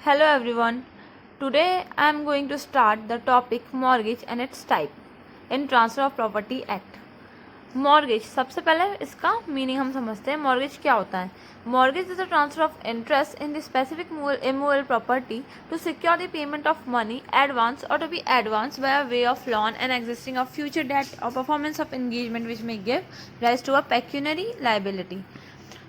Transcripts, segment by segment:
Hello everyone. Today I am going to start the topic mortgage and its type in Transfer of Property Act. Mortgage, सबसे पहले इसका meaning हम समझते हैं. Mortgage क्या होता है? Mortgage is the transfer of interest in the specific immovable property to secure the payment of money advance or to be advance by way of loan and existing of future debt or performance of engagement which may give rise to a pecuniary liability.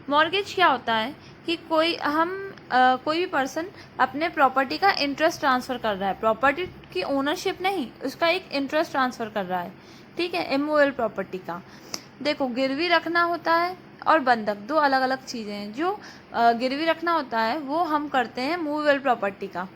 Mortgage क्या होता है कि कोई भी person अपने property का interest transfer कर रहा है. प्रॉपर्टी की ओनरशिप नहीं, उसका एक इंटरेस्ट ट्रांसफ़र कर रहा है. ठीक है, इमूवेबल प्रॉपर्टी का. देखो, गिरवी रखना होता है और बंधक दो अलग अलग चीज़ें हैं. जो गिरवी रखना होता है वो हम करते हैं मूवेबल प्रॉपर्टी का.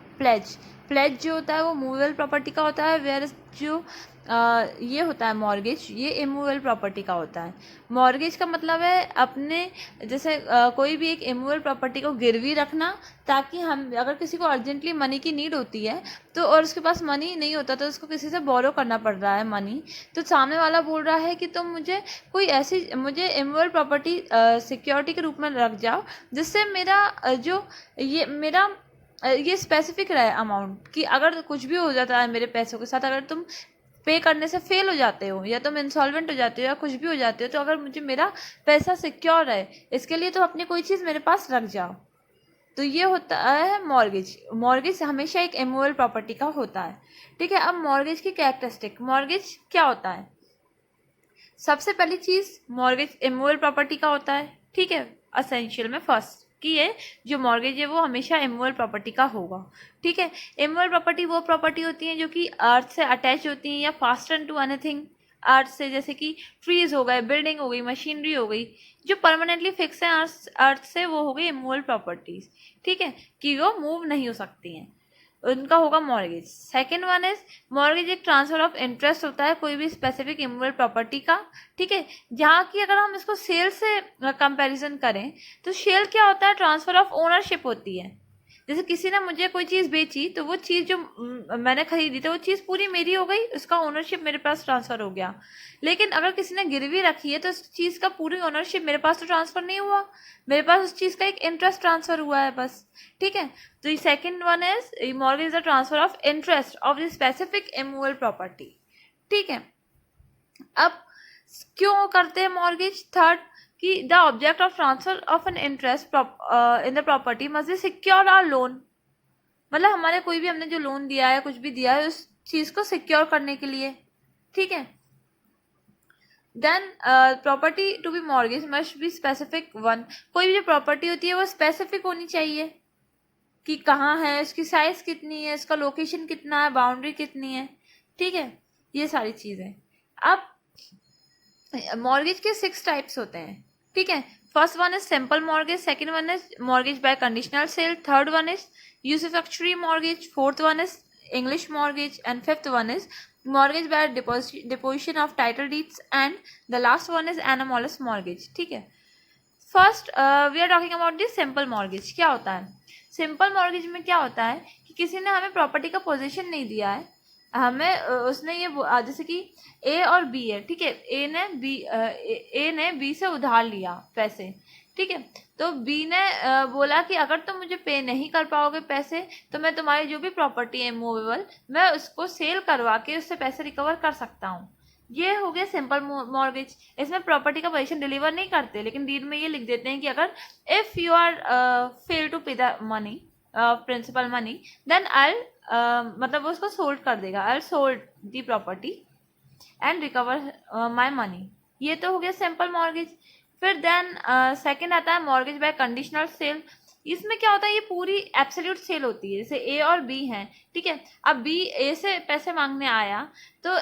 प्लेज जो होता है वो मूवेबल प्रॉपर्टी का होता है, वेयर जो ये होता है मॉर्गेज, ये इमूवेबल प्रॉपर्टी का होता है. मॉर्गेज का मतलब है अपने जैसे कोई भी एक इमूवेबल प्रॉपर्टी को गिरवी रखना, ताकि हम अगर किसी को अर्जेंटली मनी की नीड होती है तो और उसके पास मनी नहीं होता तो उसको किसी से बोरो करना पड़ रहा है मनी, तो सामने वाला बोल रहा है कि तुम मुझे कोई ऐसी मुझे इमूवेबल प्रॉपर्टी सिक्योरिटी के रूप में रख जाओ जिससे ये स्पेसिफिक रहे अमाउंट, कि अगर कुछ भी हो जाता है मेरे पैसों के साथ, अगर तुम पे करने से फेल हो जाते हो या तुम इंसॉल्वेंट हो जाते हो या कुछ भी हो जाते हो, तो अगर मुझे मेरा पैसा सिक्योर है इसके लिए तो अपनी कोई चीज़ मेरे पास रख जाओ. तो ये होता है मॉर्गेज. मॉर्गेज हमेशा एक इमूवेबल प्रॉपर्टी का होता है. ठीक है, अब मॉर्गेज की कैरेक्टरिस्टिक. मॉर्गेज क्या होता है? सबसे पहली चीज़, मॉर्गेज इमूवेबल प्रॉपर्टी का होता है. ठीक है, असेंशियल में फर्स्ट कि ये जो मॉर्गेज है वो हमेशा इमूवेबल प्रॉपर्टी का होगा. ठीक है, इमूवेबल प्रॉपर्टी वो प्रॉपर्टी होती है जो कि अर्थ से अटैच होती हैं या फास्टन टू एनीथिंग अर्थ से, जैसे कि ट्रीज हो गए, बिल्डिंग हो गई, मशीनरी हो गई, जो परमानेंटली फिक्स हैं अर्थ से, वो हो गई इमूवेबल प्रॉपर्टीज. ठीक है, कि वो मूव नहीं हो सकती हैं, उनका होगा mortgage. Second one is mortgage एक ट्रांसफर ऑफ इंटरेस्ट होता है कोई भी स्पेसिफिक इमूवेबल प्रॉपर्टी का. ठीक है, जहाँ की अगर हम इसको सेल से कंपैरिजन करें तो सेल क्या होता है? ट्रांसफर ऑफ ओनरशिप होती है. जैसे किसी ने मुझे कोई चीज़ बेची तो वो चीज़ जो मैंने खरीदी तो वो चीज़ पूरी मेरी हो गई, उसका ओनरशिप मेरे पास ट्रांसफ़र हो गया. लेकिन अगर किसी ने गिरवी रखी है तो उस चीज़ का पूरी ओनरशिप मेरे पास तो ट्रांसफ़र नहीं हुआ, मेरे पास उस चीज़ का एक इंटरेस्ट ट्रांसफ़र हुआ है बस. ठीक है, तो ये second one is mortgage is the transfer of interest of the specific immovable property. ठीक है, अब क्यों करते हैं मॉर्गेज? थर्ड, कि the object of transfer of an interest in the property must be secure or loan. मतलब हमारे कोई भी हमने जो लोन दिया है, कुछ भी दिया है, उस चीज को सिक्योर करने के लिए. ठीक है, then property to be mortgage must be specific one. कोई भी जो प्रॉपर्टी होती है वो स्पेसिफिक होनी चाहिए कि कहाँ है, इसकी साइज कितनी है, इसका लोकेशन कितना है, बाउंड्री कितनी है. ठीक है, ये सारी चीजें. अब मॉर्गेज के 6 टाइप्स होते हैं. ठीक है, first one is simple mortgage, second one is mortgage by conditional sale, third one is usufructuary mortgage, fourth one is English mortgage and fifth one is mortgage by deposition of title deeds and the last one is anomalous mortgage. ठीक है, first we are talking about the simple mortgage. क्या होता है simple mortgage में? क्या होता है कि किसी ने हमें प्रॉपर्टी का पोजीशन नहीं दिया है, हमें उसने ये जैसे कि ए और बी है. ठीक है, ए ने बी से उधार लिया पैसे. ठीक है, तो बी ने बोला कि अगर तुम मुझे पे नहीं कर पाओगे पैसे तो मैं तुम्हारी जो भी प्रॉपर्टी है मूवेबल, मैं उसको सेल करवा के उससे पैसे रिकवर कर सकता हूँ. ये हो गया सिंपल मॉर्गेज. इसमें प्रॉपर्टी का पोजीशन डिलीवर नहीं करते, लेकिन डीड में ये लिख देते हैं कि अगर if you are fail to pay the money principal money then I मतलब वो उसको सोल्ड कर देगा, I sold the property and recover my money. ये तो हो गया सिंपल मॉर्गेज. फिर देन सेकंड आता है मॉर्गेज बाय कंडीशनल सेल. इसमें क्या होता है? ये पूरी एब्सोल्यूट सेल होती है. जैसे ए और बी हैं. ठीक है, अब बी ए से पैसे मांगने आया तो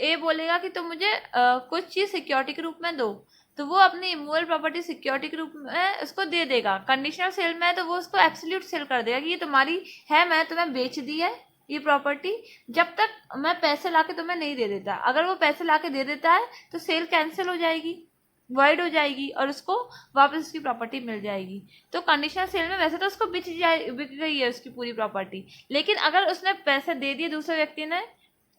ए बोलेगा कि तुम मुझे कुछ चीज़ सिक्योरिटी के रूप में दो, तो वो अपनी इमूवेबल प्रॉपर्टी सिक्योरिटी के रूप में उसको दे देगा. कंडीशनल सेल में तो वो उसको एब्सोल्यूट सेल कर देगा कि ये तुम्हारी है, मैं तुम्हें बेच दी है ये प्रॉपर्टी, जब तक मैं पैसे लाके तुम्हें नहीं दे देता. अगर वो पैसे लाके दे देता है तो सेल कैंसिल हो जाएगी, वाइड हो जाएगी और उसको वापस उसकी प्रॉपर्टी मिल जाएगी. तो कंडीशनल सेल में वैसे तो उसको बिक गई है उसकी पूरी प्रॉपर्टी, लेकिन अगर उसने पैसे दे दिए, दूसरे व्यक्ति ने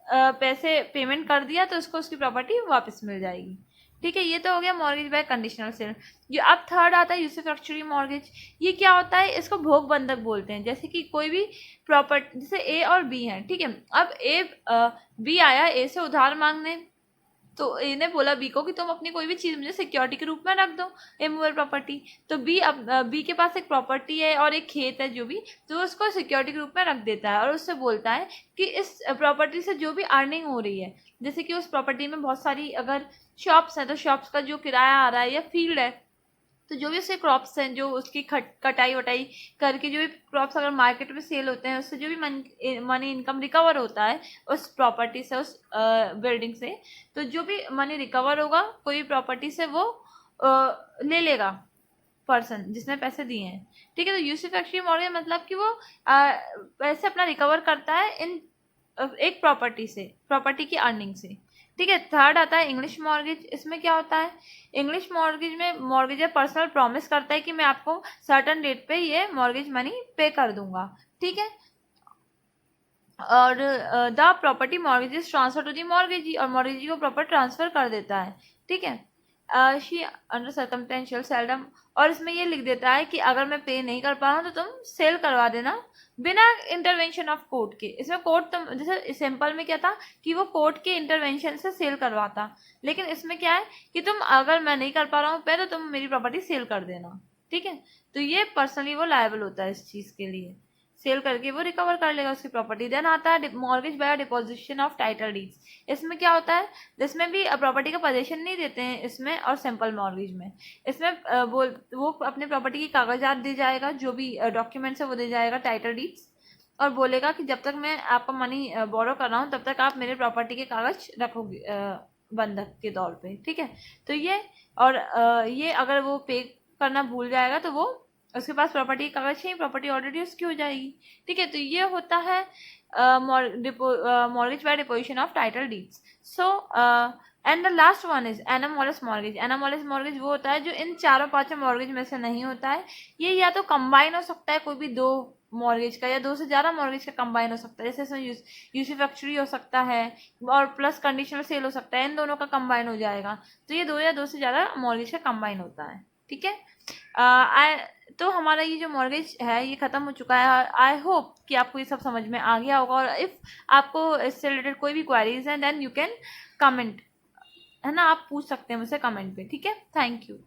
पैसे पेमेंट कर दिया, तो उसको उसकी प्रॉपर्टी वापस मिल जाएगी. ठीक है, ये तो हो गया मॉर्गेज बाय कंडीशनल सेल। जो अब थर्ड आता है यूसुफैक्चरी मॉर्गेज। ये क्या होता है, इसको भोग बंधक बोलते हैं। जैसे कि कोई भी प्रॉपर्टी, जैसे ए और बी है, ठीक है, अब बी आया ए से उधार मांगने, तो ए ने बोला बी को कि तुम अपनी कोई भी चीज मुझे सिक्योरिटी के रूप में रख दो, इमूवेबल प्रॉपर्टी। तो बी, अब बी के पास एक प्रॉपर्टी है और एक खेत है जो भी, तो उसको सिक्योरिटी के रूप में रख देता है और उससे बोलता है कि इस प्रॉपर्टी से जो भी अर्निंग हो रही है, जैसे कि उस प्रॉपर्टी में बहुत सारी अगर शॉप्स हैं तो शॉप्स का जो किराया आ रहा है, या फील्ड है, तो जो भी उसके क्रॉप्स हैं, जो उसकी कटाई वटाई करके जो भी क्रॉप्स अगर मार्केट में सेल होते हैं, उससे जो भी मनी इनकम रिकवर होता है उस प्रॉपर्टी से, उस बिल्डिंग से, तो जो भी मनी रिकवर होगा कोई भी प्रॉपर्टी से, वो ले लेगा पर्सन जिसने पैसे दिए हैं। ठीक है, तो यूसुफैक्चरी मॉर्गेज मतलब कि वो पैसे अपना रिकवर करता है इन एक प्रॉपर्टी से, प्रॉपर्टी की अर्निंग से। ठीक है, थर्ड आता है इंग्लिश मॉर्गेज। इसमें क्या होता है, इंग्लिश मॉर्गेज में मॉर्गेजर पर्सनल प्रॉमिस करता है कि मैं आपको सर्टन डेट पे ये मॉर्गेज मनी पे कर दूंगा। ठीक है, और the property mortgage is transfer to the mortgagee, और मॉर्गेजी को प्रॉपर ट्रांसफर कर देता है। ठीक है, शी अंडर सर्कमटेंशियल सेल्डम, और इसमें ये लिख देता है कि अगर मैं पे नहीं कर पा रहा हूँ तो तुम सेल करवा देना बिना इंटरवेंशन ऑफ कोर्ट के। इसमें कोर्ट, तुम जैसे सिंपल में क्या था कि वो कोर्ट के इंटरवेंशन से सेल करवाता, लेकिन इसमें क्या है कि तुम, अगर मैं नहीं कर पा रहा हूँ पे, तो तुम मेरी प्रॉपर्टी सेल कर देना। ठीक है, तो ये पर्सनली वो लायबल होता है इस चीज के लिए, सेल करके वो रिकवर कर लेगा उसकी प्रॉपर्टी। देन आता है mortgage by deposition of title deeds. इसमें क्या होता है, जिसमें भी प्रॉपर्टी का पोजीशन नहीं देते हैं इसमें और सिंपल मॉर्गेज में, इसमें वो अपने प्रॉपर्टी के कागजात दे जाएगा, जो भी डॉक्यूमेंट्स है वो दे जाएगा, टाइटल डीड्स, और बोलेगा कि जब तक मैं आपका मनी बोरो कर रहा हूँ तब तक आप मेरे प्रॉपर्टी के कागज रखोगे बंधक के तौर पे। ठीक है, तो ये, और ये अगर वो पे करना भूल जाएगा तो वो, उसके पास प्रॉपर्टी का कागज है, प्रॉपर्टी ऑलरेडी उसकी हो जाएगी। ठीक है, तो ये होता है mortgage by deposition of title deeds. So and the last one is anomalous mortgage. Anomalous mortgage वो होता है जो इन चारों पांचों मॉर्गेज में से नहीं होता है। ये या तो कंबाइन हो सकता है कोई भी दो मॉर्गेज का, या दो से ज्यादा मॉर्गेज का कंबाइन हो सकता है, जैसे इसमें यूसुफैक्चरी हो सकता है और प्लस कंडीशनल सेल हो सकता है, इन दोनों का कंबाइन हो जाएगा। तो ये दो या दो से ज्यादा मॉर्गेज का कंबाइन होता है। ठीक है, तो हमारा ये जो मॉर्गेज है ये खत्म हो चुका है। आई होप कि आपको ये सब समझ में आ गया होगा, और इफ आपको इससे रिलेटेड कोई भी क्वेरीज हैं देन यू कैन कमेंट, है ना, आप पूछ सकते हैं मुझसे कमेंट पे। ठीक है, थैंक यू।